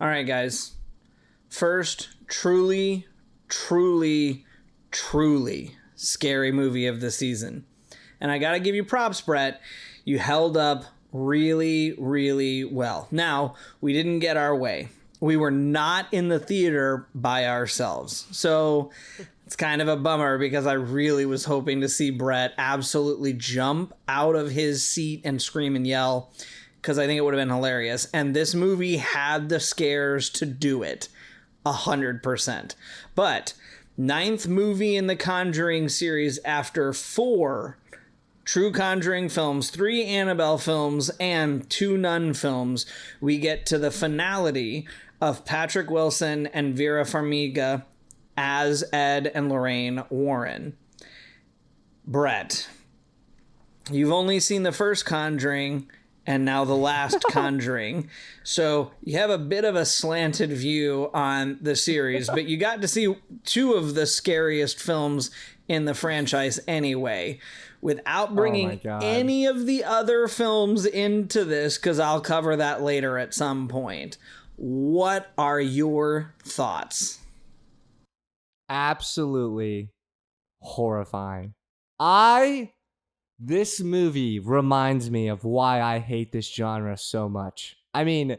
All right, guys. First, truly, truly, truly scary movie of the season. And I got to give you props, Brett. You held up really, really well. Now, we didn't get our way. We were not in the theater by ourselves. So it's kind of a bummer because I really was hoping to see Brett absolutely jump out of his seat and scream and yell, because I think it would have been hilarious. And this movie had the scares to do it 100%. But ninth movie in the Conjuring series after 4 True Conjuring films, 3 Annabelle films, and 2 Nun films, we get to the finality of Patrick Wilson and Vera Farmiga as Ed and Lorraine Warren. Brett, you've only seen the first Conjuring and now the last Conjuring, so you have a bit of a slanted view on the series, but you got to see 2 of the scariest films in the franchise anyway, without bringing any of the other films into this, because I'll cover that later at some point. What are your thoughts? Absolutely horrifying. This movie reminds me of why I hate this genre so much. I mean,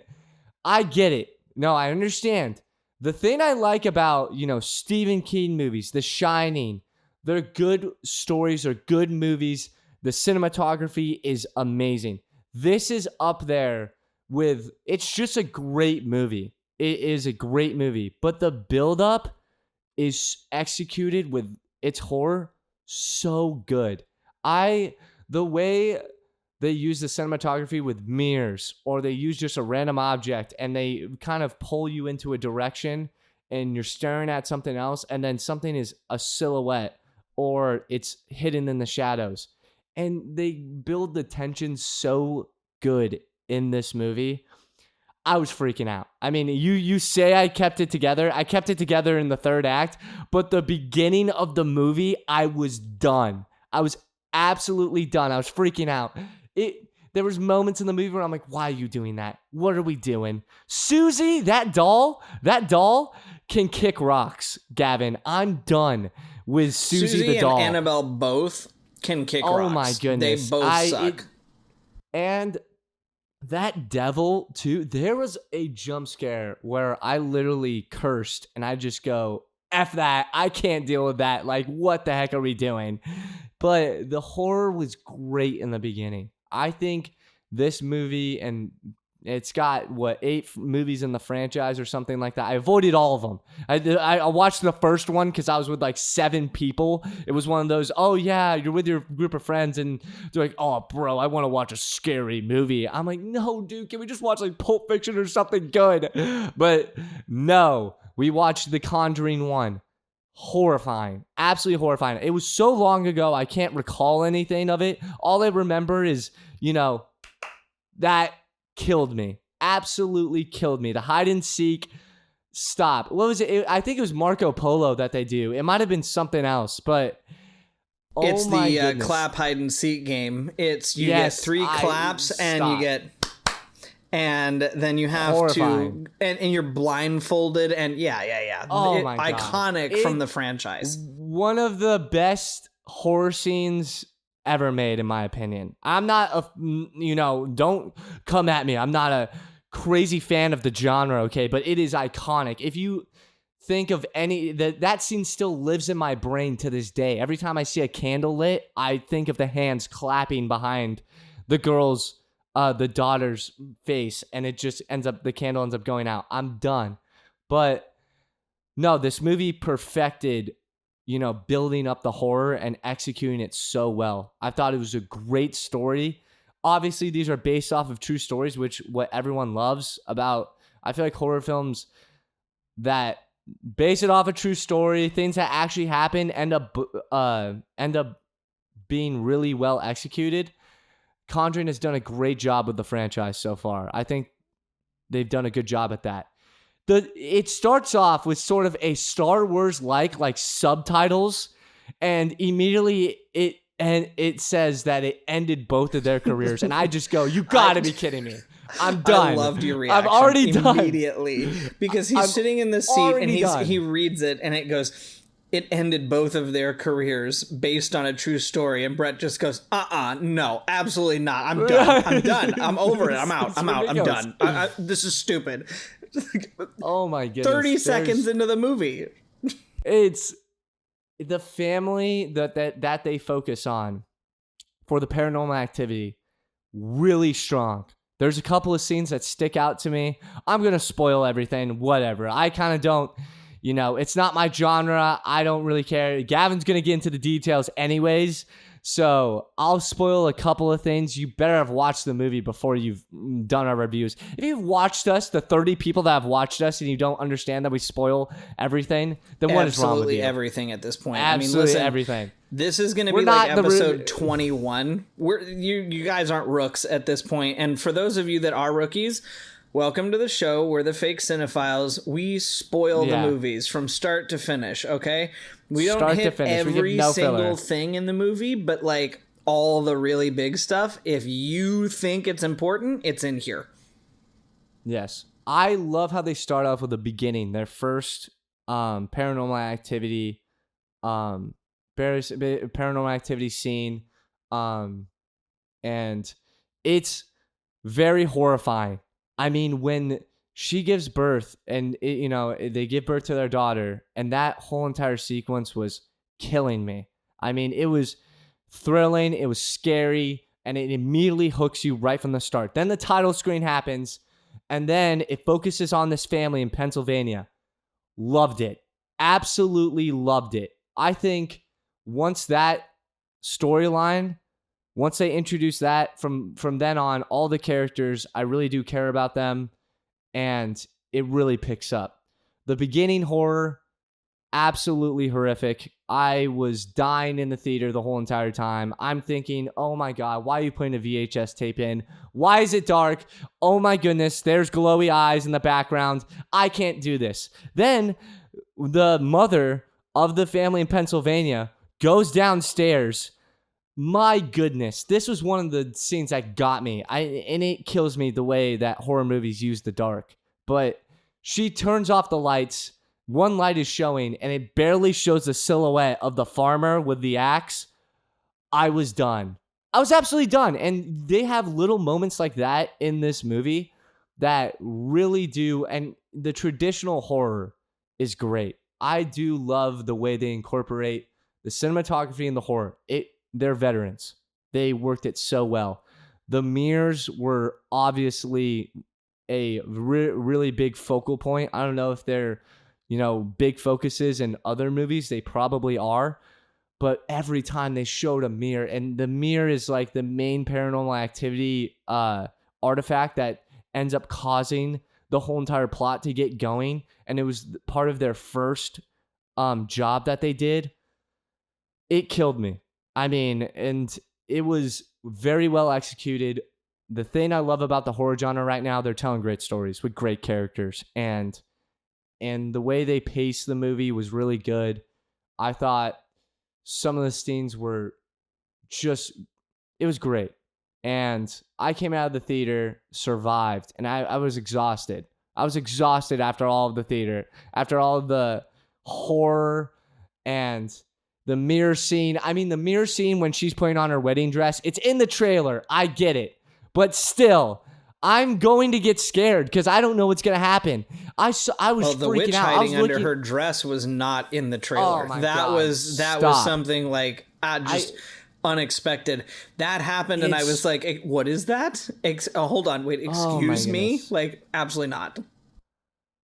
I get it. No, I understand. The thing I like about, Stephen King movies, The Shining, they're good stories, they're good movies. The cinematography is amazing. This is up there with, it's just a great movie. It is a great movie, but the buildup is executed with its horror so good. The way they use the cinematography with mirrors, or they use just a random object and they kind of pull you into a direction and you're staring at something else, and then something is a silhouette or it's hidden in the shadows. And they build the tension so good in this movie. I was freaking out. I mean, you say I kept it together. I kept it together in the third act, but the beginning of the movie, I was done. I was absolutely done. I was freaking out. There was moments in the movie where I'm like, why are you doing that? What are we doing? Susie, that doll can kick rocks, Gavin. I'm done with Susie the doll. And Annabelle both can kick rocks. Oh my goodness. They both suck. And that devil too, there was a jump scare where I literally cursed and I just go, F that. I can't deal with that. Like, what the heck are we doing? But the horror was great in the beginning. I think this movie, and it's got, 8 movies in the franchise or something like that. I avoided all of them. I watched the first one because I was with like 7 people. It was one of those, oh yeah, you're with your group of friends and they're like, oh bro, I want to watch a scary movie. I'm like, no dude, can we just watch like Pulp Fiction or something good? But no, we watched The Conjuring 1. Horrifying. Absolutely horrifying. It was so long ago, I can't recall anything of it. All I remember is, that killed me. Absolutely killed me. The hide and seek. Stop. What was it? I think it was Marco Polo that they do. It might have been something else, but it's the clap hide and seek game. It's you get 3 claps and you get, and then you have horrifying. and you're blindfolded, and yeah. Oh my God. Iconic from the franchise. One of the best horror scenes ever made, in my opinion. I'm not don't come at me. I'm not a crazy fan of the genre, okay? But it is iconic. If you think of that scene still lives in my brain to this day. Every time I see a candle lit, I think of the hands clapping behind the girl's, the daughter's face, and it just the candle ends up going out. I'm done. But no, this movie perfected building up the horror and executing it so well. I thought it was a great story. Obviously, these are based off of true stories, which what everyone loves about. I feel like horror films that base it off a true story, things that actually happen, end up being really well executed. Conjuring has done a great job with the franchise so far. I think they've done a good job at that. It starts off with sort of a Star Wars like subtitles, and immediately it says that it ended both of their careers, and I just go, you gotta be kidding me. I'm done. I loved your reaction. I'm already done. Immediately. Because he's sitting in the seat and he reads it and it goes, it ended both of their careers based on a true story. And Brett just goes, no, absolutely not. I'm done. I'm done. I'm over it. I'm out. I'm done. This is stupid. Oh my goodness. 30 seconds into the movie. It's the family that they focus on for the Paranormal Activity. Really strong. There's a couple of scenes that stick out to me. I'm going to spoil everything. Whatever. I kind of don't. It's not my genre. I don't really care. Gavin's going to get into the details anyways. So I'll spoil a couple of things. You better have watched the movie before you've done our reviews. If you've watched us, the 30 people that have watched us, and you don't understand that we spoil everything, then what is wrong with you? Absolutely everything at this point. Absolutely everything. This is going to be like episode 21. You guys aren't rooks at this point. And for those of you that are rookies, welcome to the show. We're the fake Cine-Files. We spoil the movies from start to finish, okay? We don't hit every single thing in the movie, but like all the really big stuff, if you think it's important, it's in here. Yes. I love how they start off with the beginning. Their first Paranormal Activity Paranormal Activity scene. And it's very horrifying. I mean, when she gives birth and, they give birth to their daughter, and that whole entire sequence was killing me. I mean, it was thrilling, it was scary, and it immediately hooks you right from the start. Then the title screen happens, and then it focuses on this family in Pennsylvania. Loved it. Absolutely loved it. I think once that storyline, once they introduce that, from then on, all the characters, I really do care about them. And it really picks up. The beginning horror, absolutely horrific. I was dying in the theater the whole entire time. I'm thinking, oh my God, why are you putting a VHS tape in? Why is it dark? Oh my goodness, there's glowy eyes in the background. I can't do this. Then the mother of the family in Pennsylvania goes downstairs. My goodness, this was one of the scenes that got me. And it kills me the way that horror movies use the dark. But she turns off the lights. One light is showing, and it barely shows the silhouette of the farmer with the axe. I was done. I was absolutely done. And they have little moments like that in this movie that really do. And the traditional horror is great. I do love the way they incorporate the cinematography and the horror. They're veterans. They worked it so well. The mirrors were obviously a really big focal point. I don't know if they're, big focuses in other movies. They probably are. But every time they showed a mirror, and the mirror is like the main Paranormal Activity artifact that ends up causing the whole entire plot to get going. And it was part of their first job that they did. It killed me. I mean, and it was very well executed. The thing I love about the horror genre right now, they're telling great stories with great characters. And the way they paced the movie was really good. I thought some of the scenes were it was great. And I came out of the theater, survived, and I was exhausted. I was exhausted after all of the theater, after all of the horror and the mirror scene. I mean, the mirror scene when she's putting on her wedding dress, it's in the trailer. I get it. But still, I'm going to get scared because I don't know what's going to happen. I was the freaking witch out. hiding under her dress was not in the trailer. Oh my that God. was something like unexpected. That happened and I was like, what is that? Hold on. Wait, excuse me? Like, absolutely not.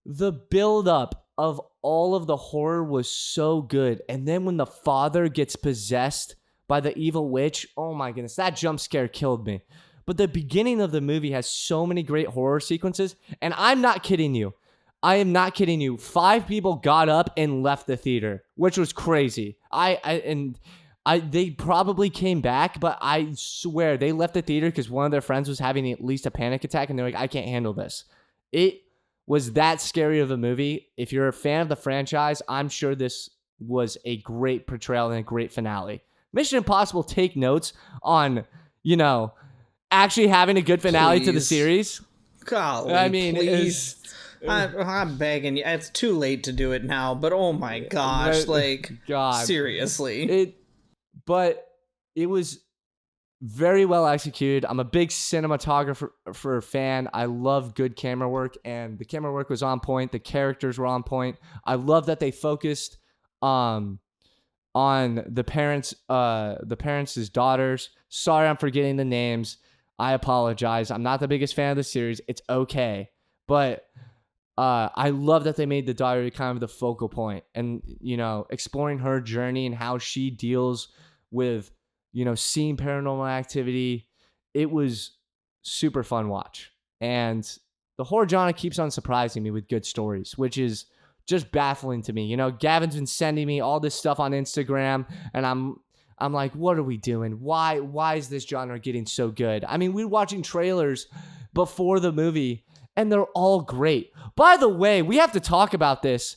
The buildup of all of the horror was so good. And then when the father gets possessed by the evil witch, oh my goodness, that jump scare killed me. But the beginning of the movie has so many great horror sequences. And I'm not kidding you. I am not kidding you. 5 people got up and left the theater, which was crazy. They probably came back, but I swear they left the theater because one of their friends was having at least a panic attack. And they're like, I can't handle this. It was that scary of a movie. If you're a fan of the franchise, I'm sure this was a great portrayal and a great finale. Mission Impossible, take notes on, actually having a good finale to the series. golly, I mean, please. I'm begging you. It's too late to do it now, but oh my gosh, like, God, seriously. But it was very well executed. I'm a big cinematographer fan. I love good camera work, and the camera work was on point. The characters were on point. I love that they focused on the parents' daughters. Sorry, I'm forgetting the names. I apologize. I'm not the biggest fan of the series. It's okay, but I love that they made the daughter kind of the focal point, and exploring her journey and how she deals with seeing paranormal activity. It was super fun watch, and the horror genre keeps on surprising me with good stories, which is just baffling to me. Gavin's been sending me all this stuff on Instagram, and I'm like, what are we doing? Why is this genre getting so good? I mean, we're watching trailers before the movie, and they're all great. By the way, we have to talk about this.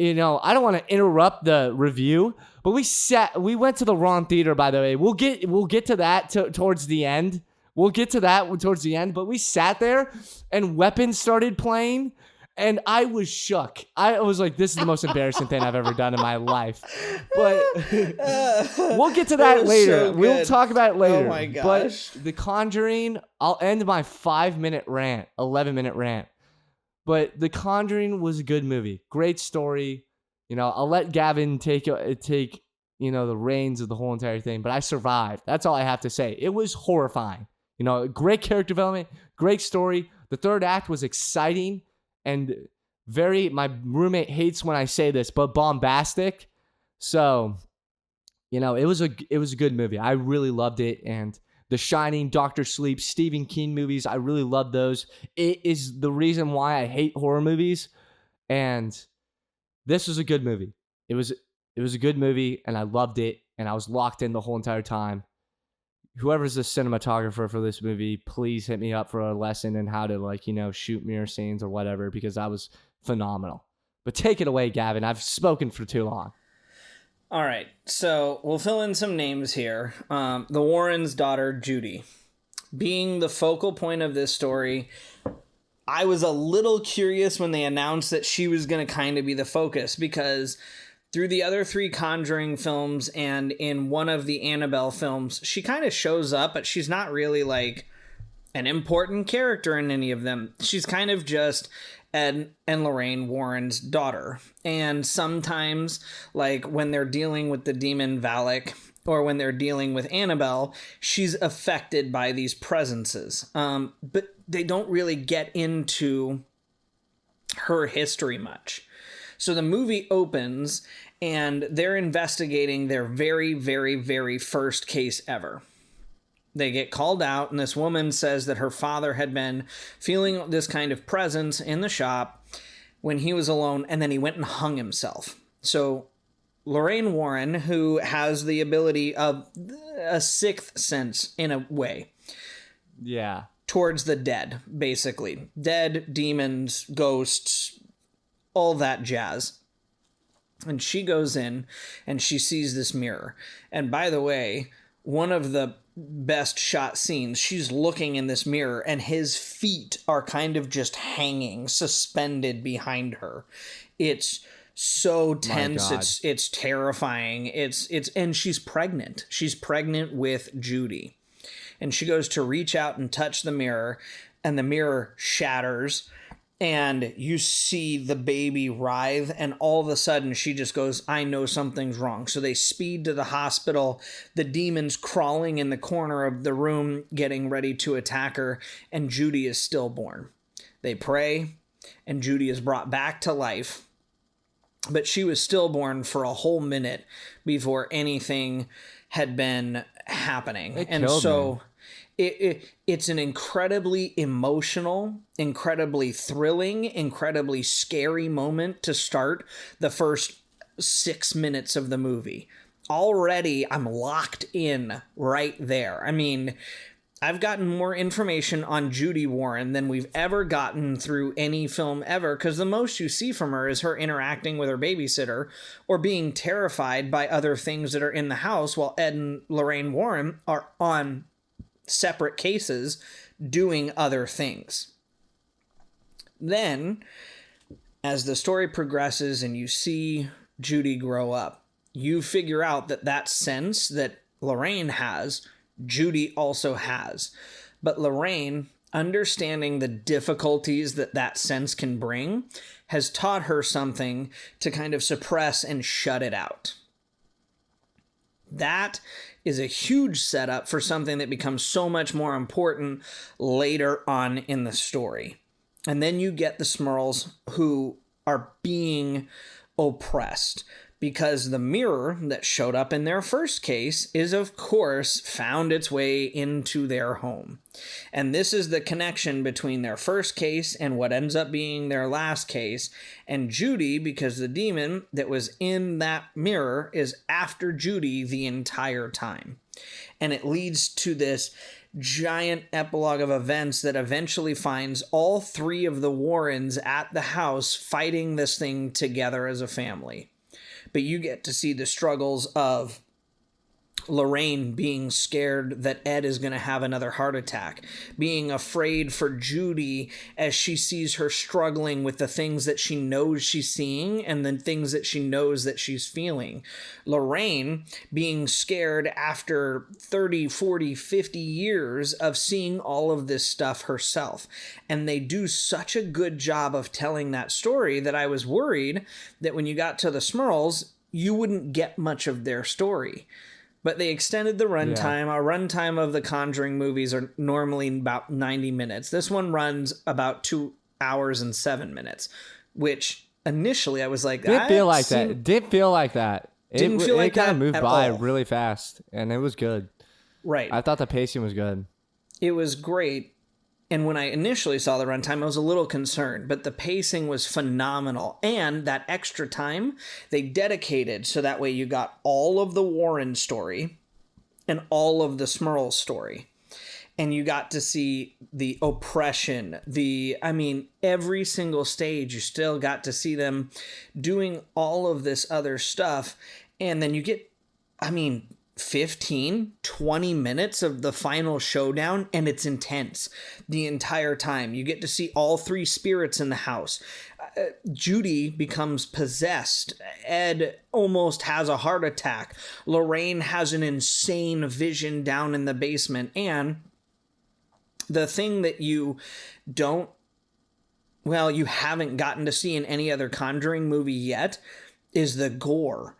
I don't want to interrupt the review, but we went to the wrong theater, by the way. We'll get to that towards the end. We'll get to that towards the end, but we sat there and Weapons started playing, and I was shook. I was like, this is the most embarrassing thing I've ever done in my life. But we'll get to that later. So we'll talk about it later. Oh my gosh. But The Conjuring, I'll end my 5-minute rant, 11-minute rant. But The Conjuring was a good movie. Great story. I'll let Gavin take the reins of the whole entire thing, but I survived. That's all I have to say. It was horrifying. Great character development, great story. The third act was exciting and my roommate hates when I say this, but bombastic. So, it was a good movie. I really loved it. And The Shining, Doctor Sleep, Stephen King movies, I really love those. It is the reason why I hate horror movies. And this was a good movie. It was a good movie, and I loved it, and I was locked in the whole entire time. Whoever's the cinematographer for this movie, please hit me up for a lesson in how to shoot mirror scenes or whatever, because that was phenomenal. But take it away, Gavin. I've spoken for too long. All right, so we'll fill in some names here. The Warrens' daughter, Judy. Being the focal point of this story, I was a little curious when they announced that she was going to kind of be the focus, because through the other 3 Conjuring films and in one of the Annabelle films, she kind of shows up, but she's not really like an important character in any of them. She's kind of just Ed and Lorraine Warren's daughter. And sometimes, like when they're dealing with the demon Valak, or when they're dealing with Annabelle, she's affected by these presences. But they don't really get into her history much. So the movie opens, and they're investigating their very, very, very first case ever. They get called out, and this woman says that her father had been feeling this kind of presence in the shop when he was alone, and then he went and hung himself. So Lorraine Warren, who has the ability of a sixth sense in a way. Yeah. Towards the dead, basically. Dead, demons, ghosts, all that jazz. And she goes in and she sees this mirror. And by the way, one of the best shot scenes, she's looking in this mirror and his feet are kind of just hanging, suspended behind her. It's so tense. It's terrifying. And she's pregnant. She's pregnant with Judy. And she goes to reach out and touch the mirror, and the mirror shatters, and you see the baby writhe, and all of a sudden she just goes, I know something's wrong. So they speed to the hospital, the demon's crawling in the corner of the room, getting ready to attack her, and Judy is stillborn. They pray, and Judy is brought back to life, but she was stillborn for a whole minute before anything had been happening. And so it's an incredibly emotional, incredibly thrilling, incredibly scary moment to start the first 6 minutes of the movie. Already, I'm locked in right there. I mean, I've gotten more information on Judy Warren than we've ever gotten through any film ever, because the most you see from her is her interacting with her babysitter or being terrified by other things that are in the house, while Ed and Lorraine Warren are on separate cases doing other things. Then, as the story progresses and you see Judy grow up, you figure out that that sense that Lorraine has, Judy also has. But Lorraine, understanding the difficulties that that sense can bring, has taught her something to kind of suppress and shut it out. That is a huge setup for something that becomes so much more important later on in the story. And then you get the Smurls who are being oppressed because the mirror that showed up in their first case is, of course, found its way into their home. And this is the connection between their first case and what ends up being their last case. And Judy, because the demon that was in that mirror is after Judy the entire time. And it leads to this giant epilogue of events that eventually finds all three of the Warrens at the house fighting this thing together as a family. But you get to see the struggles of Lorraine being scared that Ed is going to have another heart attack, being afraid for Judy as she sees her struggling with the things that she knows she's seeing and the things that she knows that she's feeling. Lorraine being scared after 30, 40, 50 years of seeing all of this stuff herself. And they do such a good job of telling that story that I was worried that when you got to the Smurls, you wouldn't get much of their story. But they extended the runtime. Our runtime of the Conjuring movies are normally about 90 minutes. This one runs about 2 hours and 7 minutes, which initially I was like, Didn't feel like that. It didn't feel like that. Didn't feel like it kind of that moved at by all. really fast, and it was good. Right. I thought the pacing was good. It was great. And when I initially saw the runtime, I was a little concerned, but the pacing was phenomenal. And that extra time they dedicated so that way you got all of the Warren story and all of the Smurl story. And you got to see the oppression, every single stage, you still got to see them doing all of this other stuff. And then you get, 15, 20 minutes of the final showdown, and it's intense the entire time. You get to see all three spirits in the house. Judy becomes possessed. Ed almost has a heart attack. Lorraine has an insane vision down in the basement. And the thing that you haven't gotten to see in any other Conjuring movie yet is the gore.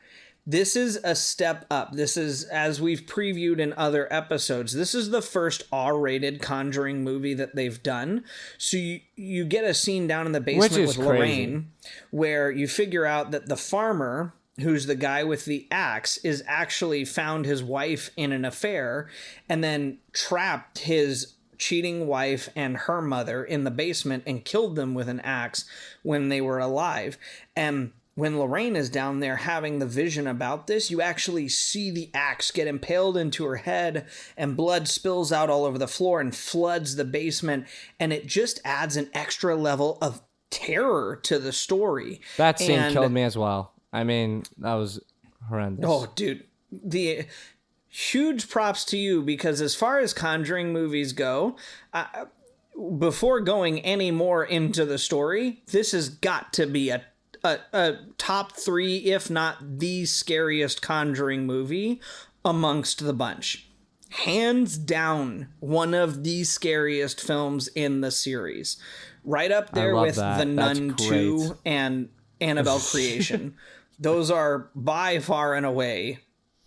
This is a step up. This is, as we've previewed in other episodes, this is the first R-rated Conjuring movie that they've done. So you get a scene down in the basement with Lorraine where you figure out that the farmer, who's the guy with the axe, is actually found his wife in an affair and then trapped his cheating wife and her mother in the basement and killed them with an axe when they were alive. And when Lorraine is down there having the vision about this, you actually see the axe get impaled into her head and blood spills out all over the floor and floods the basement. And it just adds an extra level of terror to the story. That scene killed me as well. That was horrendous. Oh, dude. The huge props to you, because as far as Conjuring movies go, before going any more into the story, this has got to be a top 3, if not the scariest Conjuring movie amongst the bunch. Hands down, one of the scariest films in the series. Right up there with The Nun 2 and Annabelle Creation. Those are by far and away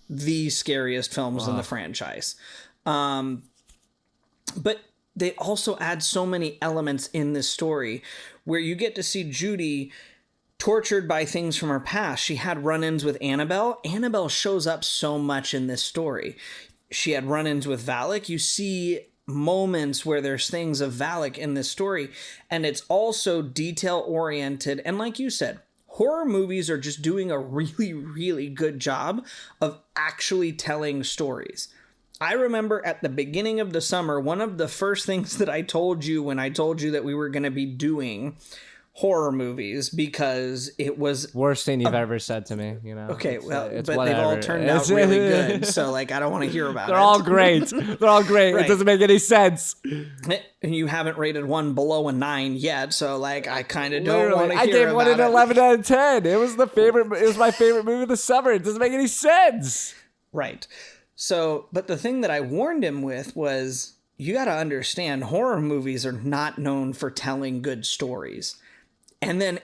the scariest films in the franchise. But they also add so many elements in this story where you get to see Judy tortured by things from her past. She had run-ins with Annabelle. Annabelle shows up so much in this story. She had run-ins with Valak. You see moments where there's things of Valak in this story, and it's also detail-oriented. And like you said, horror movies are just doing a really, really good job of actually telling stories. I remember at the beginning of the summer, one of the first things that I told you when I told you that we were going to be doing horror movies because it was worst thing you've ever said to me, you know. okay. Well, it's but whatever. they've all turned out really good. So like, I don't want to hear about They're it. all great. They're all great. Right. It doesn't make any sense. And you haven't rated one below a 9 yet, so like, I kind of don't want to hear I gave one an about it. 11 out of 10. It was my favorite movie of the summer. It doesn't make any sense. Right. So, but the thing that I warned him with was, you got to understand, horror movies are not known for telling good stories. And then,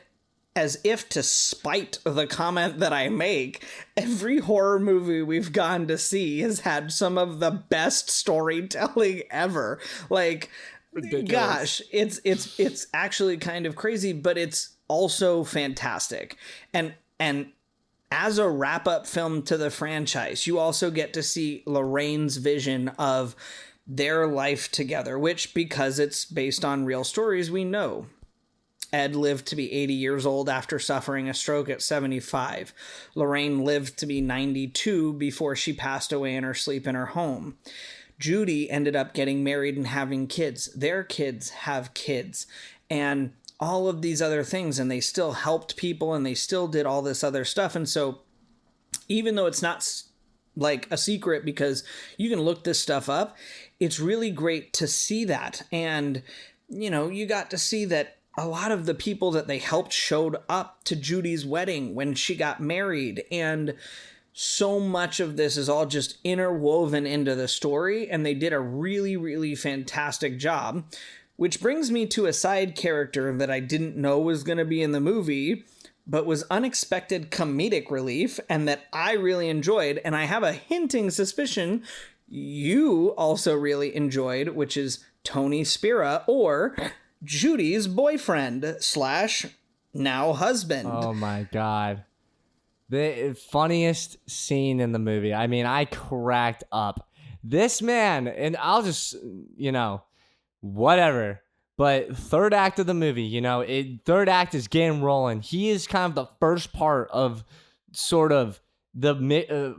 as if to spite the comment that I make, every horror movie we've gone to see has had some of the best storytelling ever. Like, Ridiculous. gosh, it's actually kind of crazy, but it's also fantastic. And as a wrap-up film to the franchise, you also get to see Lorraine's vision of their life together, which, because it's based on real stories, we know. Ed lived to be 80 years old after suffering a stroke at 75. Lorraine lived to be 92 before she passed away in her sleep in her home. Judy ended up getting married and having kids. Their kids have kids. And all of these other things, and they still helped people, and they still did all this other stuff. And so, even though it's not like a secret, because you can look this stuff up, it's really great to see that. And, you know, you got to see that a lot of the people that they helped showed up to Judy's wedding when she got married. And so much of this is all just interwoven into the story, and they did a really, really fantastic job. Which brings me to a side character that I didn't know was going to be in the movie, but was unexpected comedic relief, and that I really enjoyed, and I have a hinting suspicion you also really enjoyed, which is Tony Spira, or Judy's boyfriend / now husband. Oh my God. The funniest scene in the movie. I mean, I cracked up. This man, and I'll just, you know, whatever. But third act of the movie, you know, third act is getting rolling. He is kind of the first part of sort of the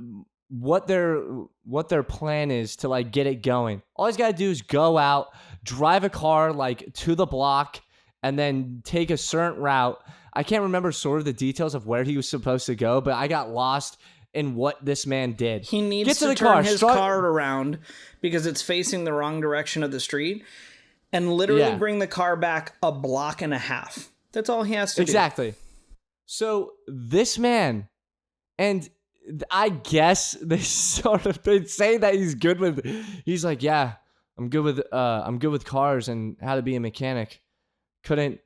what their plan is to like get it going. All he's got to do is go out, drive a car like to the block, and then take a certain route. I can't remember sort of the details of where he was supposed to go, but I got lost in what this man did. He needs to turn his car around because it's facing the wrong direction of the street, and literally bring the car back a block and a half. That's all he has to do. Exactly. So this man, and I guess they say that he's like, yeah, I'm good with cars and how to be a mechanic. Couldn't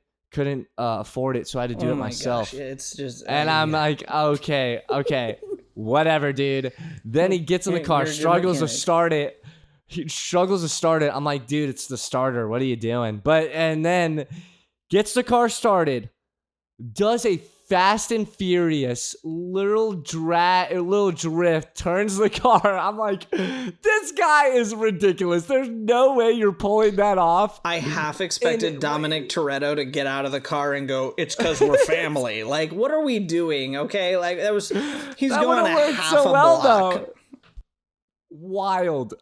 afford it, so I had to do it myself. Gosh, it's just, and I'm like, okay, whatever, dude. Then he gets in the car, struggles to start it. I'm like, dude, it's the starter. What are you doing? And then gets the car started, does a Fast and Furious little drift, turns the car. I'm like, this guy is ridiculous. There's no way you're pulling that off. I half expected Dominic Toretto to get out of the car and go, it's because we're family. Like, what are we doing? Okay, like he's going a half a block. Though. Wild.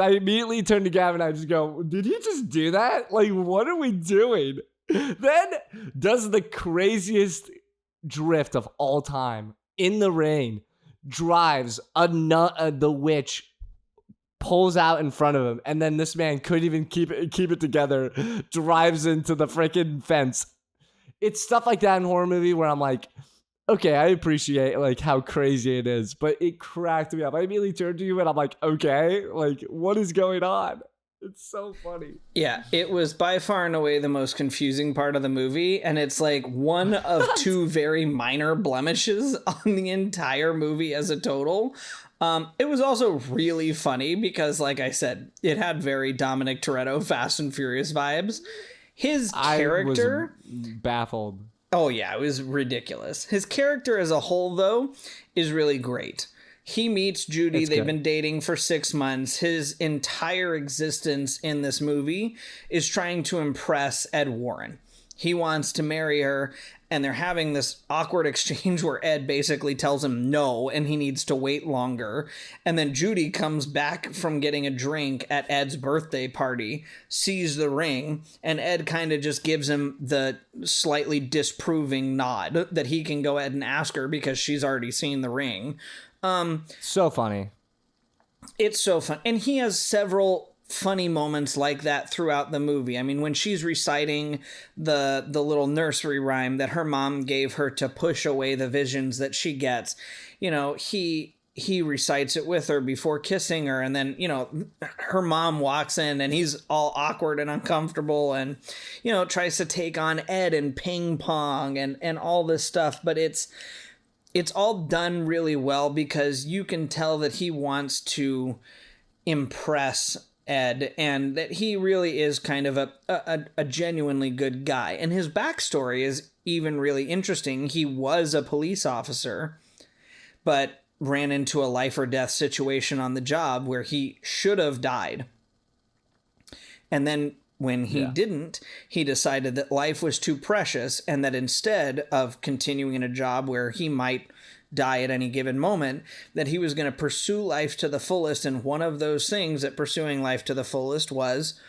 I immediately turned to Gavin and I just go, did he just do that? Like, what are we doing? Then does the craziest drift of all time in the rain, drives the witch pulls out in front of him, and then this man couldn't even keep it together, drives into the freaking fence. It's stuff like that in horror movie where I'm like, okay, I appreciate like how crazy it is, but it cracked me up. I immediately turned to you and I'm like, okay, like what is going on? It's so funny. Yeah, it was by far and away the most confusing part of the movie, and it's like one of two very minor blemishes on the entire movie as a total. It was also really funny because, like I said, it had very Dominic Toretto Fast and Furious vibes. His character... I was baffled. Oh yeah, it was ridiculous. His character as a whole, though, is really great. He meets Judy. They've been dating for 6 months. His entire existence in this movie is trying to impress Ed Warren. He wants to marry her, and they're having this awkward exchange where Ed basically tells him no and he needs to wait longer. And then Judy comes back from getting a drink at Ed's birthday party, sees the ring, and Ed kind of just gives him the slightly disproving nod that he can go ahead and ask her because she's already seen the ring. So funny. It's so fun. And he has several funny moments like that throughout the movie. I mean, when she's reciting the little nursery rhyme that her mom gave her to push away the visions that she gets, you know, he recites it with her before kissing her, and then, you know, her mom walks in and he's all awkward and uncomfortable and, you know, tries to take on Ed and ping pong and all this stuff. But it's all done really well because you can tell that he wants to impress Ed and that he really is kind of a genuinely good guy. And his backstory is even really interesting. He was a police officer, but ran into a life or death situation on the job where he should have died. And then when he didn't, he decided that life was too precious and that instead of continuing in a job where he might die at any given moment, that he was going to pursue life to the fullest. And one of those things that pursuing life to the fullest was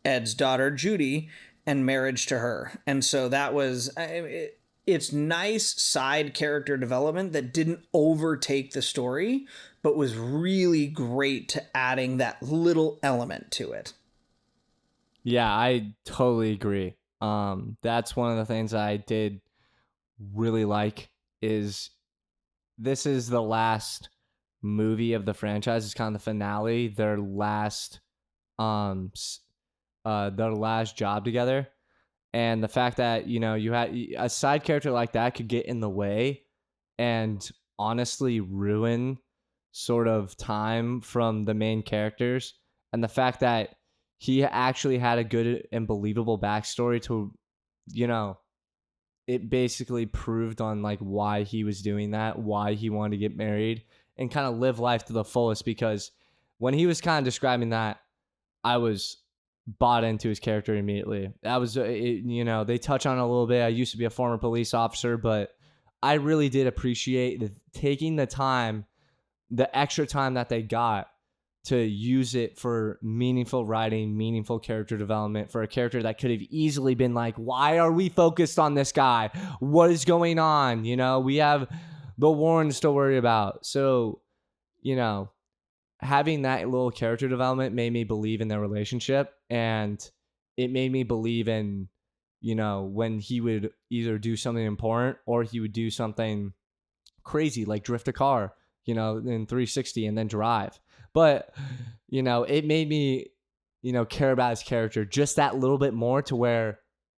Ed's daughter, Judy, and marriage to her. And so that was, it's nice side character development that didn't overtake the story, but was really great to adding that little element to it. Yeah, I totally agree. That's one of the things I did really like is this is the last movie of the franchise. It's kind of the finale, their last job together. And the fact that, you know, you had a side character like that could get in the way and honestly ruin sort of time from the main characters. And the fact that he actually had a good and believable backstory to, you know, it basically proved on like why he was doing that, why he wanted to get married and kind of live life to the fullest. Because when he was kind of describing that, I was bought into his character immediately. That was, you know, they touch on it a little bit. I used to be a former police officer, but I really did appreciate taking the time, the extra time that they got to use it for meaningful writing, meaningful character development for a character that could have easily been like, why are we focused on this guy? What is going on? You know, we have the Warrens to worry about. So, you know, having that little character development made me believe in their relationship, and it made me believe in, you know, when he would either do something important or he would do something crazy like drift a car, you know, in 360 and then drive. But, you know, it made me, you know, care about his character just that little bit more to where,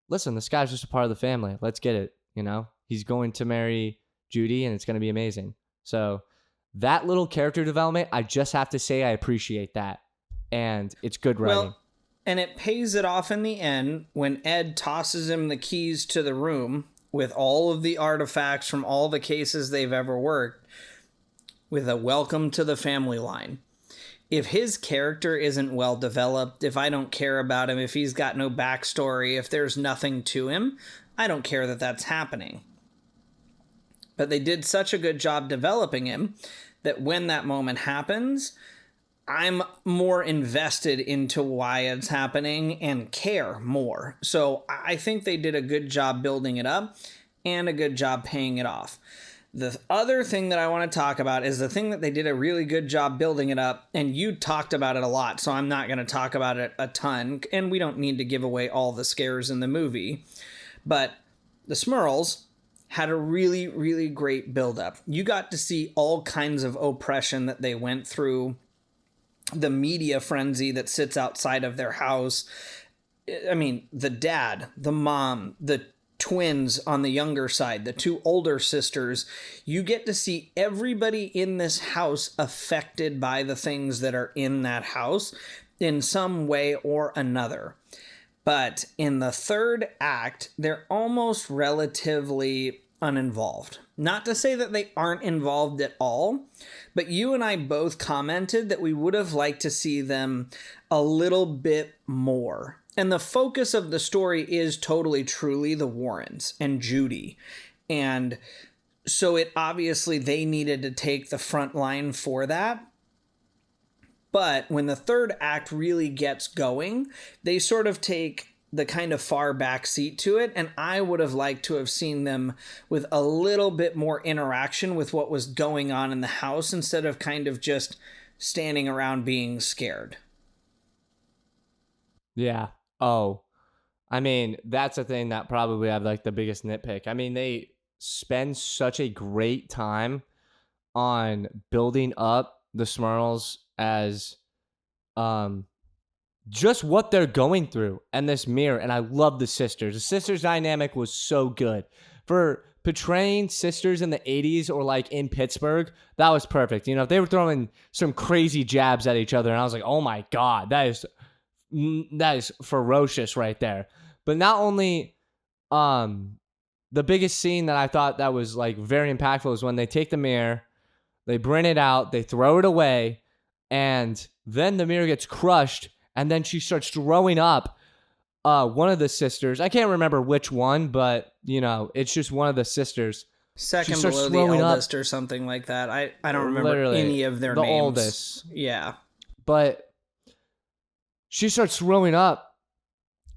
listen, this guy's just a part of the family. Let's get it. You know, he's going to marry Judy and it's going to be amazing. So that little character development, I just have to say I appreciate that. And it's good writing. Well, and it pays it off in the end when Ed tosses him the keys to the room with all of the artifacts from all the cases they've ever worked with a welcome to the family line. If his character isn't well developed, if I don't care about him, if he's got no backstory, if there's nothing to him, I don't care that that's happening. But they did such a good job developing him that when that moment happens, I'm more invested into why it's happening and care more. So I think they did a good job building it up and a good job paying it off. The other thing that I want to talk about is the thing that they did a really good job building it up, and you talked about it a lot, so I'm not going to talk about it a ton, and we don't need to give away all the scares in the movie, but the Smurls had a really, really great buildup. You got to see all kinds of oppression that they went through, the media frenzy that sits outside of their house. I mean, the dad, the mom, the twins on the younger side, the two older sisters. You get to see everybody in this house affected by the things that are in that house in some way or another. But in the third act, they're almost relatively uninvolved. Not to say that they aren't involved at all, but you and I both commented that we would have liked to see them a little bit more And the focus of the story is totally, truly the Warrens and Judy. And so it obviously they needed to take the front line for that. But when the third act really gets going, they sort of take the kind of far back seat to it. And I would have liked to have seen them with a little bit more interaction with what was going on in the house instead of kind of just standing around being scared. Yeah. Oh, I mean, that's a thing that probably I have like the biggest nitpick. I mean, they spend such a great time on building up the Smurls as just what they're going through and this mirror. And I love the sisters. The sisters dynamic was so good. For portraying sisters in the 80s or like in Pittsburgh, that was perfect. You know, they were throwing some crazy jabs at each other and I was like, oh my God, that is ferocious right there. But not only the biggest scene that I thought that was like very impactful is when they take the mirror, they bring it out, they throw it away, and then the mirror gets crushed, and then she starts throwing up one of the sisters. I can't remember which one, but you know, it's just one of the sisters. Second below the eldest or something like that. I don't remember any of their names. The oldest. Yeah. But she starts throwing up,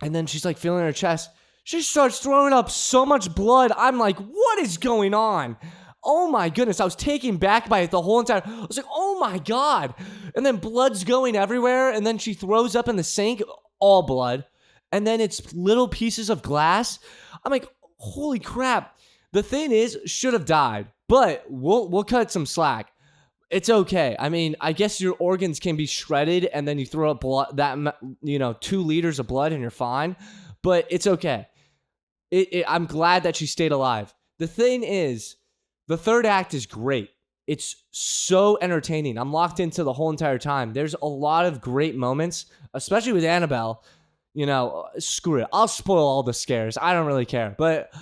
and then she's like feeling her chest. She starts throwing up so much blood. I'm like, what is going on? Oh my goodness. I was taken back by it the whole entire. I was like, oh my God. And then blood's going everywhere. And then she throws up in the sink, all blood. And then it's little pieces of glass. I'm like, holy crap. The thing is, should have died. But we'll cut some slack. It's okay. I mean, I guess your organs can be shredded and then you throw up blood, 2 liters of blood and you're fine. But it's okay. I'm glad that she stayed alive. The thing is, the third act is great. It's so entertaining. I'm locked into the whole entire time. There's a lot of great moments, especially with Annabelle. You know, screw it. I'll spoil all the scares. I don't really care. But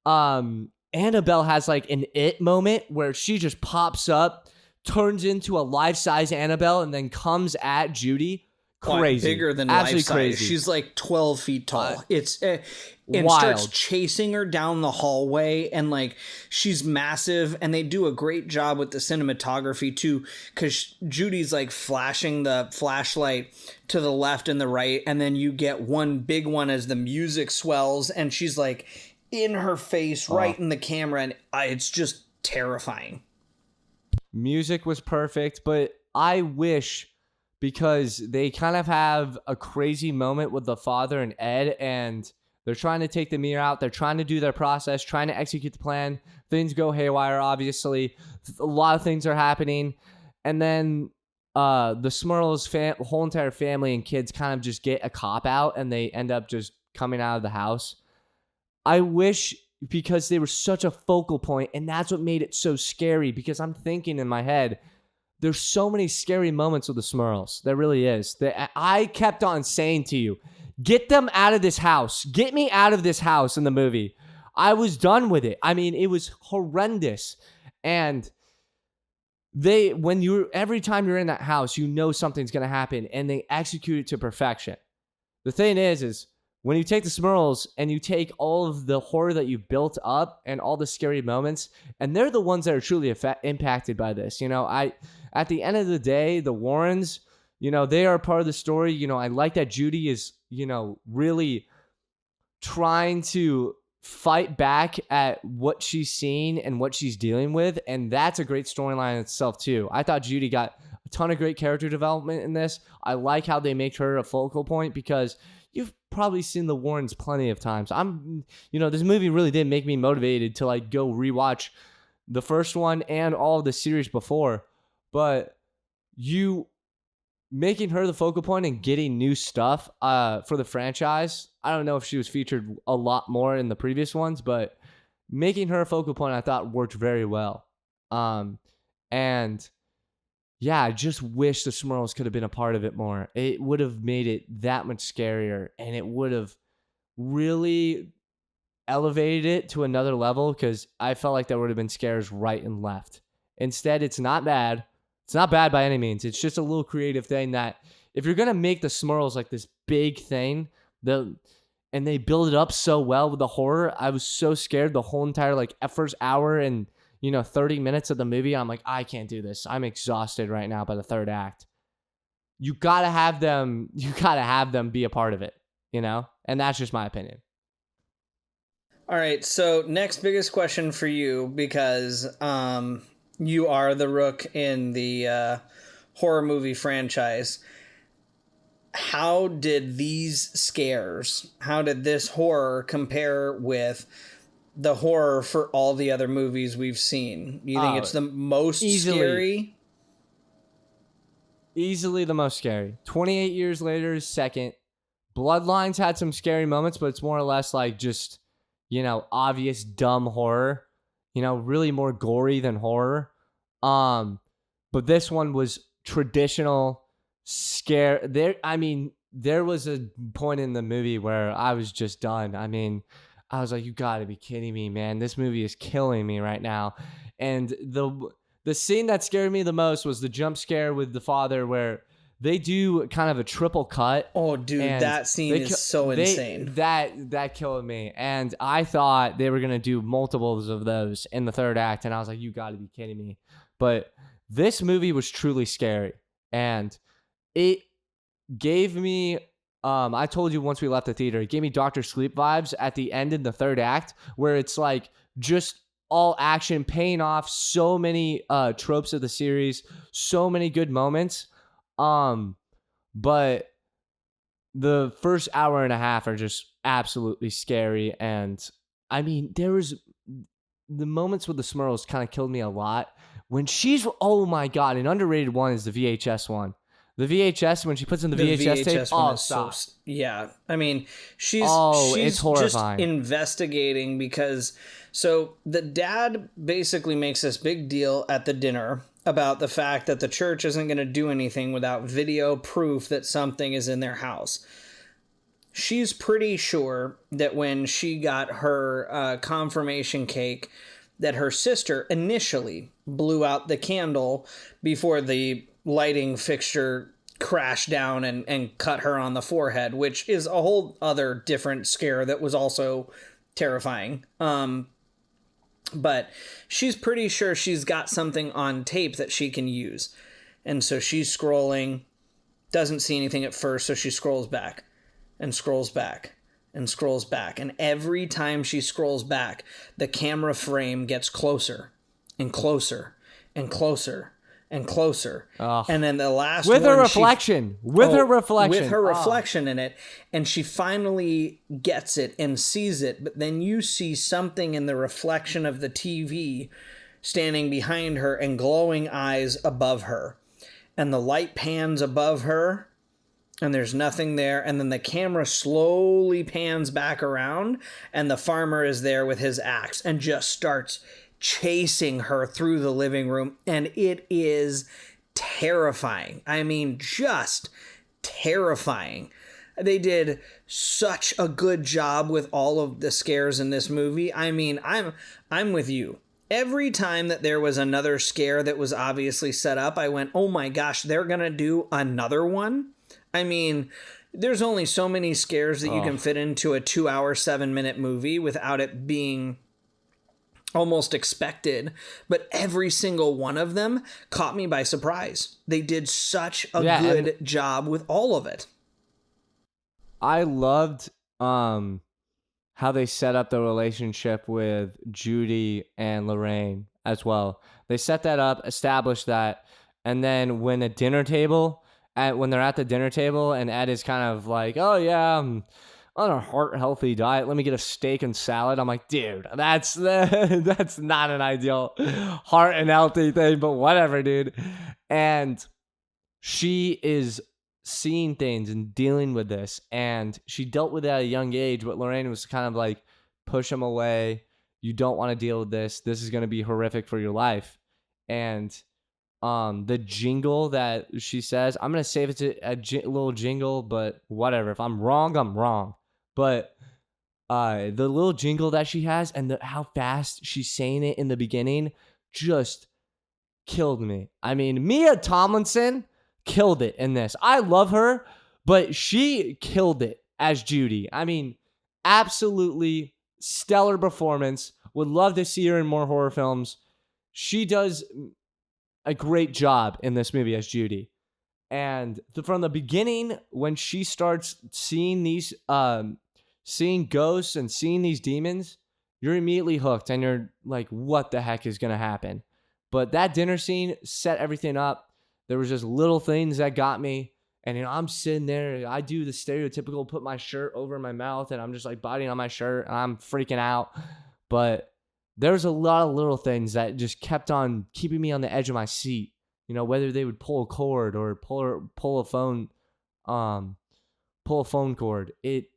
Annabelle has like an it moment where she just pops up, turns into a life-size Annabelle, and then comes at Judy. Crazy. Bigger than absolutely life size. Crazy. She's like 12 feet tall. It's and wild. Starts chasing her down the hallway, and like she's massive, and they do a great job with the cinematography too, because Judy's like flashing the flashlight to the left and the right, and then you get one big one as the music swells, and she's like in her face, right in the camera, and it's just terrifying. Music was perfect, but I wish, because they kind of have a crazy moment with the father and Ed, and they're trying to take the mirror out. They're trying to do their process, trying to execute the plan. Things go haywire, obviously. A lot of things are happening. And then the Smurls' whole entire family and kids kind of just get a cop out, and they end up just coming out of the house. I wish, because they were such a focal point, and that's what made it so scary, because I'm thinking in my head, there's so many scary moments with the Smurls. There really is. I kept on saying to you, get them out of this house. Get me out of this house in the movie. I was done with it. I mean, it was horrendous. And every time you're in that house, you know something's going to happen, and they execute it to perfection. The thing is when you take the Smurls and you take all of the horror that you've built up and all the scary moments, and they're the ones that are truly impacted by this. You know, at the end of the day, the Warrens, you know, they are part of the story. You know, I like that Judy is, you know, really trying to fight back at what she's seen and what she's dealing with. And that's a great storyline in itself too. I thought Judy got a ton of great character development in this. I like how they make her a focal point, because you've probably seen the Warrens plenty of times. This movie really did make me motivated to like go rewatch the first one and all of the series before. But you making her the focal point and getting new stuff for the franchise. I don't know if she was featured a lot more in the previous ones, but making her a focal point, I thought worked very well. And yeah, I just wish the Smurls could have been a part of it more. It would have made it that much scarier, and it would have really elevated it to another level, because I felt like there would have been scares right and left. Instead, it's not bad. It's not bad by any means. It's just a little creative thing that if you're going to make the Smurls like this big thing, And they build it up so well with the horror. I was so scared the whole entire like first hour and 30 minutes of the movie. I'm like, I can't do this. I'm exhausted right now by the third act. You gotta have them be a part of it, And that's just my opinion. All right, so next biggest question for you, because you are the rook in the horror movie franchise. How did how did this horror compare with the horror for all the other movies we've seen? You think it's the most scary? Easily the most scary. 28 years later is second. Bloodlines had some scary moments, but it's more or less like just obvious dumb horror, really more gory than horror. But this one was traditional scare. There was a point in the movie where I was just done. I was like, you gotta be kidding me, man. This movie is killing me right now. And the scene that scared me the most was the jump scare with the father where they do kind of a triple cut. Oh, dude, that scene is so insane. That killed me. And I thought they were going to do multiples of those in the third act. And I was like, you got to be kidding me. But this movie was truly scary. And it gave me, I told you once we left the theater, it gave me Dr. Sleep vibes at the end in the third act, where it's like just all action, paying off so many tropes of the series, so many good moments. But the first hour and a half are just absolutely scary. And there was the moments with the Smurls kind of killed me a lot. When oh my God, an underrated one is the VHS one. The VHS, when she puts in the VHS tape, stop. Yeah. She's it's horrifying. Just investigating because, so the dad basically makes this big deal at the dinner about the fact that the church isn't going to do anything without video proof that something is in their house. She's pretty sure that when she got her confirmation cake, that her sister initially blew out the candle before the lighting fixture crashed down and cut her on the forehead, which is a whole other different scare that was also terrifying. But she's pretty sure she's got something on tape that she can use. And so she's scrolling, doesn't see anything at first, so she scrolls back and scrolls back and scrolls back. And every time she scrolls back, the camera frame gets closer and closer and closer and closer. And then the last with one, her reflection with her reflection in it, and she finally gets it and sees it, but then you see something in the reflection of the TV standing behind her and glowing eyes above her, and the light pans above her and there's nothing there, and then the camera slowly pans back around and the farmer is there with his axe and just starts chasing her through the living room, and it is terrifying. Just terrifying. They did such a good job with all of the scares in this movie. I'm with you. Every time that there was another scare that was obviously set up, I went, oh my gosh, they're gonna do another one? There's only so many scares that you can fit into a 2-hour, 7-minute movie without it being almost expected, but every single one of them caught me by surprise. They did such a good job with all of it. I loved how they set up the relationship with Judy and Lorraine as well. They set that up, established that, and then when they're at the dinner table and Ed is kind of like, oh yeah, I'm on a heart-healthy diet, let me get a steak and salad. I'm like, dude, that's not an ideal heart and healthy thing, but whatever, dude. And she is seeing things and dealing with this, and she dealt with it at a young age, but Lorraine was kind of like, push him away. You don't want to deal with this. This is going to be horrific for your life. And the jingle that she says, I'm going to save it to a little jingle, but whatever. If I'm wrong, I'm wrong. But the little jingle that she has and how fast she's saying it in the beginning just killed me. Mia Tomlinson killed it in this. I love her, but she killed it as Judy. I mean, absolutely stellar performance. Would love to see her in more horror films. She does a great job in this movie as Judy. And from the beginning, when she starts seeing these, seeing ghosts and seeing these demons, you're immediately hooked, and you're like, "What the heck is gonna happen?" But that dinner scene set everything up. There was just little things that got me, and I'm sitting there. I do the stereotypical, put my shirt over my mouth, and I'm just like biting on my shirt, and I'm freaking out. But there's a lot of little things that just kept on keeping me on the edge of my seat. Whether they would pull a cord or pull a phone, um, pull a phone cord, it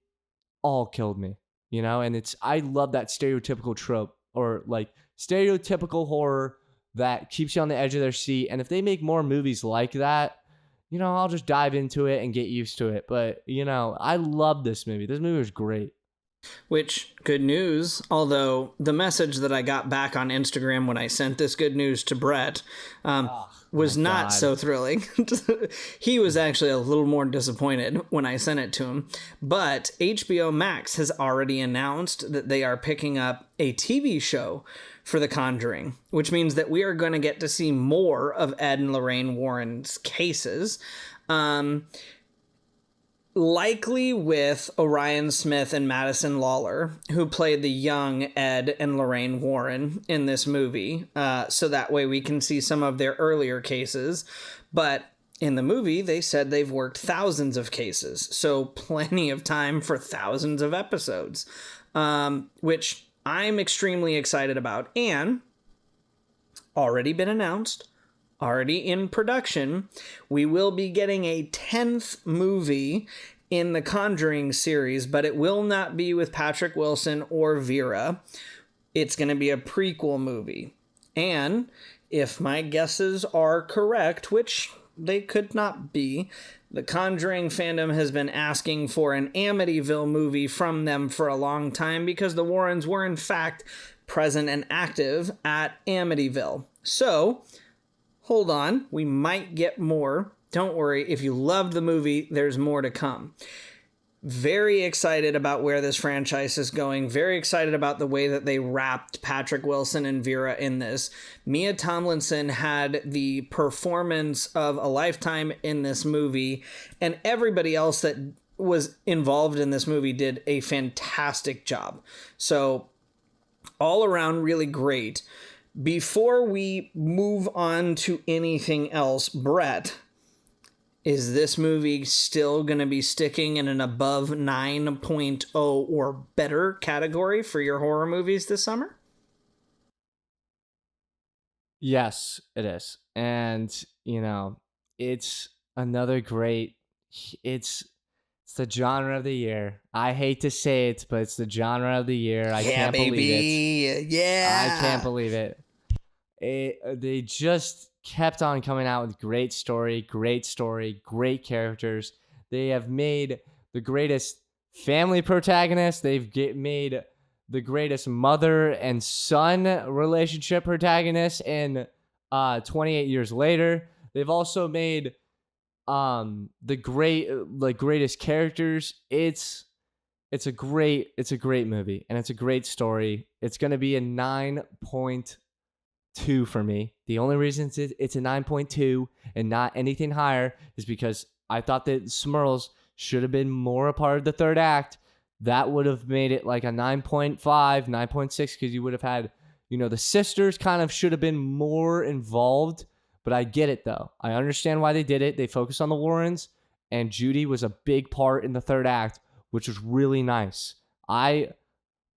all killed me. And I love that stereotypical trope, or like stereotypical horror that keeps you on the edge of their seat. And if they make more movies like that, I'll just dive into it and get used to it. But I love this movie. This movie was great. Which, good news, although the message that I got back on Instagram when I sent this good news to Brett was not so thrilling. He was actually a little more disappointed when I sent it to him. But HBO Max has already announced that they are picking up a TV show for The Conjuring, which means that we are going to get to see more of Ed and Lorraine Warren's cases. Likely with Orion Smith and Madison Lawler, who played the young Ed and Lorraine Warren in this movie. So that way we can see some of their earlier cases. But in the movie, they said they've worked thousands of cases. So plenty of time for thousands of episodes, which I'm extremely excited about. And already been announced, already in production, we will be getting a 10th movie in the Conjuring series, but it will not be with Patrick Wilson or Vera. It's going to be a prequel movie. And if my guesses are correct, which they could not be, the Conjuring fandom has been asking for an Amityville movie from them for a long time, because the Warrens were in fact present and active at Amityville. So hold on, we might get more. Don't worry, if you loved the movie, there's more to come. Very excited about where this franchise is going. Very excited about the way that they wrapped Patrick Wilson and Vera in this. Mia Tomlinson had the performance of a lifetime in this movie, and everybody else that was involved in this movie did a fantastic job. So all around really great. Before we move on to anything else, Brett, is this movie still going to be sticking in an above 9.0 or better category for your horror movies this summer? Yes, it is. And, it's another great, it's the genre of the year. I hate to say it, but it's the genre of the year. I can't believe it. Yeah. I can't believe it. They just kept on coming out with great story, great characters. They have made the greatest family protagonist. They've made the greatest mother and son relationship protagonist in 28 years later. They've also made the greatest characters. It's a great movie, and it's a great story. It's going to be a 9.2 for me. The only reason it's a 9.2 and not anything higher is because I thought that Smurls should have been more a part of the third act. That would have made it like a 9.5, 9.6, because you would have had, the sisters kind of should have been more involved. But I get it, though. I understand why they did it. They focused on the Warrens, and Judy was a big part in the third act, which was really nice. I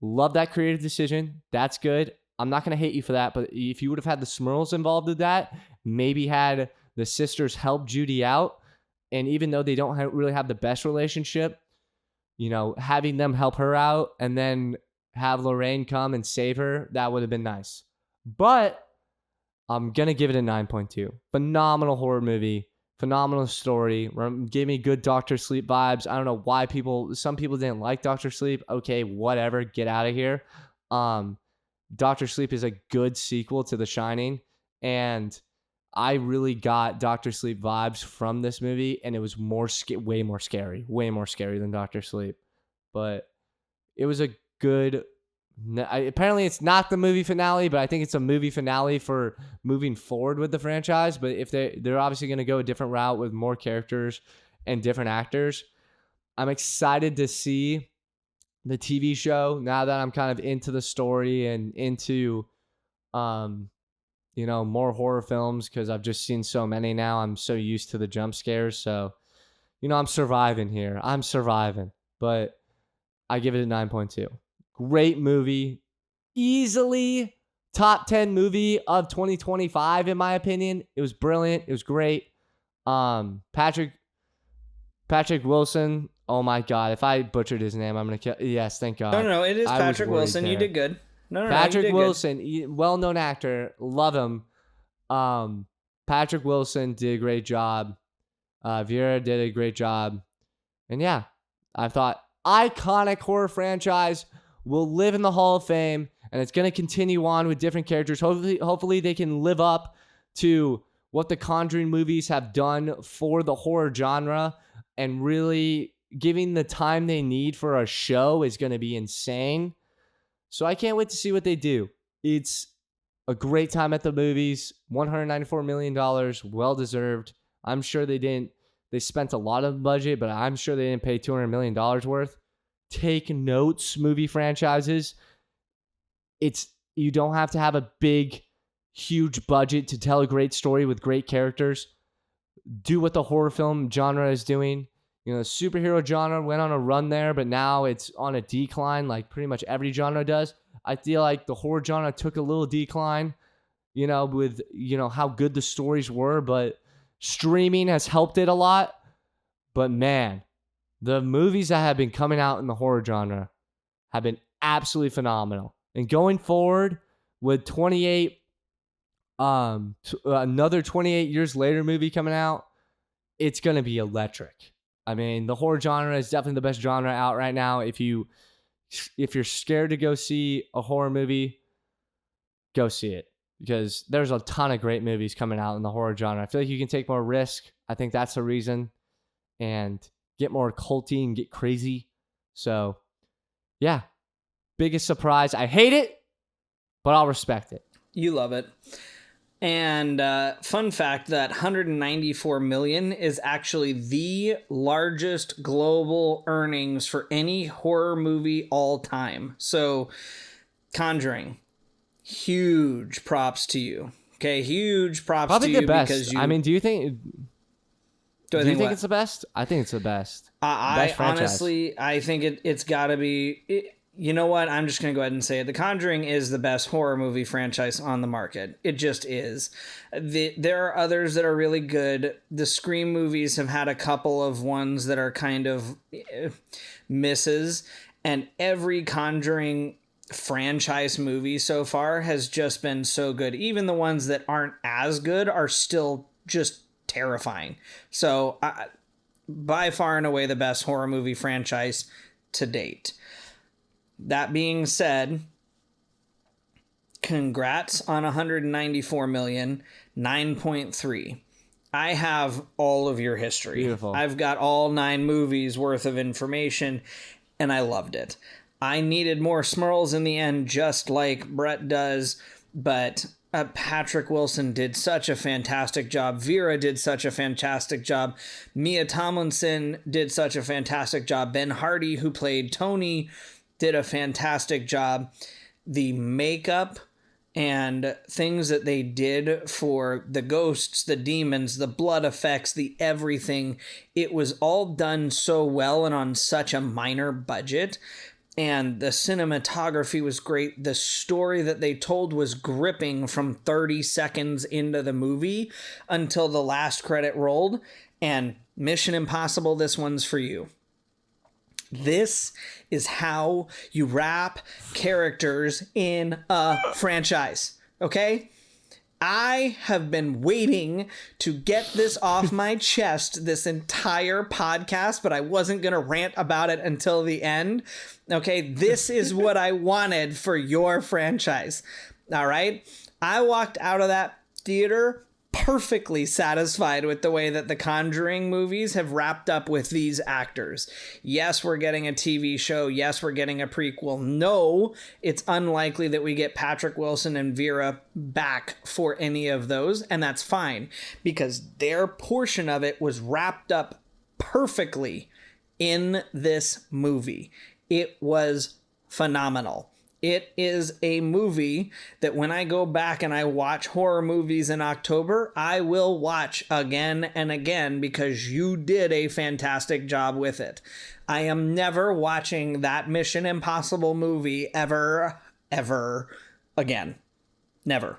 love that creative decision. That's good. I'm not going to hate you for that, but if you would have had the Smurls involved with that, maybe had the sisters help Judy out, and even though they don't really have the best relationship, having them help her out and then have Lorraine come and save her, that would have been nice. But I'm going to give it a 9.2. Phenomenal horror movie. Phenomenal story. Gave me good Dr. Sleep vibes. I don't know why some people didn't like Dr. Sleep. Okay, whatever. Get out of here. Dr. Sleep is a good sequel to The Shining. And I really got Doctor Sleep vibes from this movie, and it was way more scary than Doctor Sleep. But it was a good. Apparently, it's not the movie finale, but I think it's a movie finale for moving forward with the franchise. But if they're obviously going to go a different route with more characters and different actors, I'm excited to see the TV show now that I'm kind of into the story and into, more horror films because I've just seen so many now. I'm so used to the jump scares. So, I'm surviving here. I'm surviving. But I give it a 9.2. Great movie. Easily top 10 movie of 2025, in my opinion. It was brilliant. It was great. Patrick Wilson. Oh my God. If I butchered his name, I'm going to kill. Yes, thank God. No, it is Patrick Wilson. There. You did good. No, Patrick Wilson, well-known actor. Love him. Patrick Wilson did a great job. Vera did a great job. And yeah, I thought iconic horror franchise will live in the Hall of Fame, and it's going to continue on with different characters. Hopefully they can live up to what the Conjuring movies have done for the horror genre, and really giving the time they need for a show is going to be insane. So I can't wait to see what they do. It's a great time at the movies. $194 million, well-deserved. I'm sure they spent a lot of budget, but I'm sure they didn't pay $200 million worth. Take notes, movie franchises. You don't have to have a big, huge budget to tell a great story with great characters. Do what the horror film genre is doing. The superhero genre went on a run there, but now it's on a decline like pretty much every genre does. I feel like the horror genre took a little decline, with, how good the stories were, but streaming has helped it a lot. But man, the movies that have been coming out in the horror genre have been absolutely phenomenal. And going forward with another 28 Years Later movie coming out, it's going to be electric. I mean, the horror genre is definitely the best genre out right now. If you're scared to go see a horror movie, go see it, because there's a ton of great movies coming out in the horror genre. I feel like you can take more risk. I think that's the reason, and get more culty and get crazy. So, yeah, biggest surprise. I hate it, but I'll respect it. You love it. And fun fact that 194 million is actually the largest global earnings for any horror movie all time. So, Conjuring, huge props to you. Okay, huge props probably to you. The best. Because you. I mean, do you think it's the best? I think it's the best. I honestly, I think it's got to be. You know what? I'm just going to go ahead and say it. The Conjuring is the best horror movie franchise on the market. It just is. There are others that are really good. The Scream movies have had a couple of ones that are kind of misses. And every Conjuring franchise movie so far has just been so good. Even the ones that aren't as good are still just terrifying. So, by far and away the best horror movie franchise to date. That being said, congrats on 194 million, 9.3. I have all of your history. Beautiful. I've got all 9 movies worth of information, and I loved it. I needed more Smurls in the end, just like Brett does, but Patrick Wilson did such a fantastic job. Vera did such a fantastic job. Mia Tomlinson did such a fantastic job. Ben Hardy, who played Tony, did a fantastic job. The makeup and things that they did for the ghosts, the demons, the blood effects, the everything, it was all done so well and on such a minor budget. And the cinematography was great. The story that they told was gripping from 30 seconds into the movie until the last credit rolled. And Mission Impossible, this one's for you. This is how you wrap characters in a franchise, okay? I have been waiting to get this off my chest this entire podcast, but I wasn't going to rant about it until the end. Okay, this is what I wanted for your franchise, all right? I walked out of that theater perfectly satisfied with the way that the Conjuring movies have wrapped up with these actors. Yes, we're getting a TV show. Yes, we're getting a prequel. No, it's unlikely that we get Patrick Wilson and Vera back for any of those, and that's fine because their portion of it was wrapped up perfectly in this movie. It was phenomenal. It is a movie that when I go back and I watch horror movies in October, I will watch again and again because you did a fantastic job with it. I am never watching that Mission Impossible movie ever again. Never.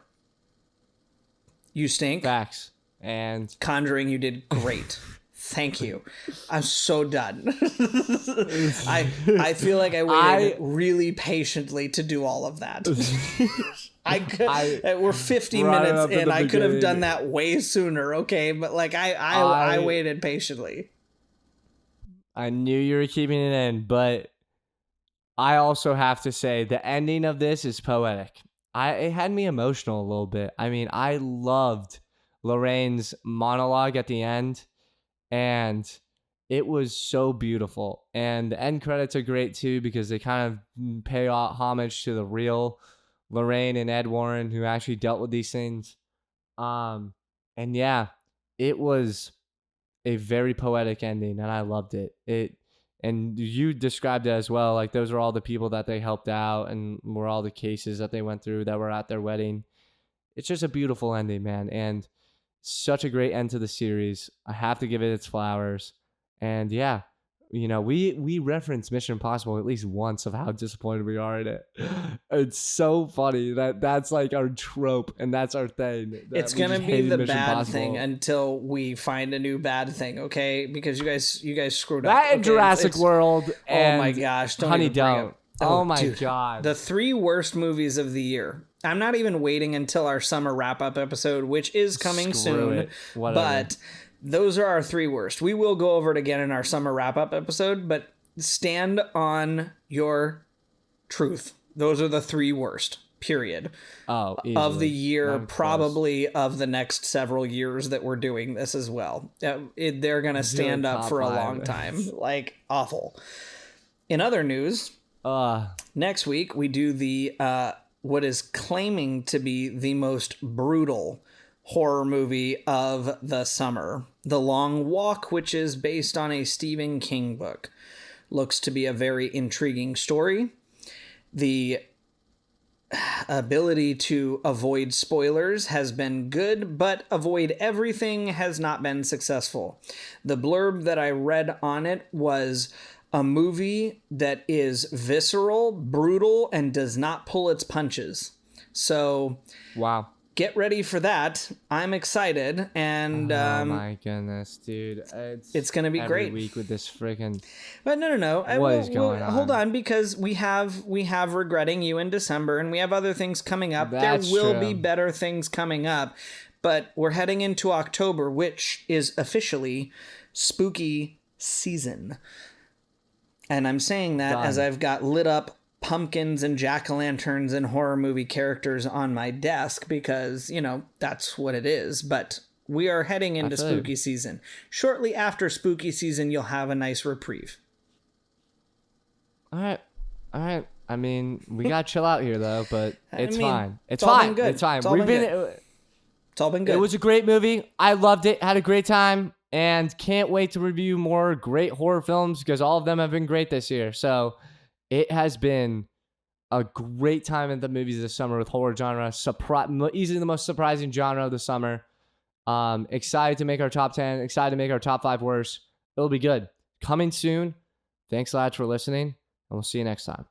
You stink. Facts. And Conjuring, you did great. Thank you. I'm so done. I feel like I waited really patiently to do all of that. We're 50 minutes in. I could have done that way sooner, okay? But like I waited patiently. I knew you were keeping it in, but I also have to say the ending of this is poetic. It had me emotional a little bit. I mean, I loved Lorraine's monologue at the end. And it was so beautiful. And the end credits are great too because they kind of pay homage to the real Lorraine and Ed Warren who actually dealt with these things. And yeah, it was a very poetic ending and I loved it. And you described it as well. Like those are all the people that they helped out and were all the cases that they went through that were at their wedding. It's just a beautiful ending, man. And such a great end to the series. I have to give it its flowers. And yeah, you know, we reference Mission Impossible at least once of how disappointed we are in it. It's so funny that's like our trope and that's our thing. It's gonna be the bad thing until we find a new bad thing, okay? Because you guys screwed up. That and Jurassic World. And oh my gosh! Honey, don't. Oh my God. The 3 worst movies of the year. I'm not even waiting until our summer wrap-up episode, which is coming soon. But those are our 3 worst. We will go over it again in our summer wrap-up episode, but stand on your truth. Those are the 3 worst, period. Oh, of the year, probably of the next several years that we're doing this as well. They're going to stand up for a long time. Like, awful. In other news, next week we do the what is claiming to be the most brutal horror movie of the summer, The Long Walk, which is based on a Stephen King book. Looks to be a very intriguing story. The ability to avoid spoilers has been good, but avoid everything has not been successful. The blurb that I read on it was a movie that is visceral, brutal, and does not pull its punches. So, wow. Get ready for that. I'm excited, and oh my goodness, dude, it's gonna be every great. Week with this freaking. But no. What is going on? Hold on, because we have Regretting You in December, and we have other things coming up. That's there will true. be better things coming up, but we're heading into October, which is officially spooky season. And I'm saying that as I've got lit up pumpkins and jack-o'-lanterns and horror movie characters on my desk because, you know, that's what it is. But we are heading into spooky season. Shortly after spooky season, you'll have a nice reprieve. All right. I mean, we got to chill out here, though, but it's fine. It's all fine. been good. It's fine. It's all been good. It was a great movie. I loved it. Had a great time. And can't wait to review more great horror films because all of them have been great this year. So it has been a great time at the movies this summer with horror genre. Easily the most surprising genre of the summer. Excited to make our top 10. Excited to make our top 5 worst. It'll be good. Coming soon. Thanks, lads, for listening. And we'll see you next time.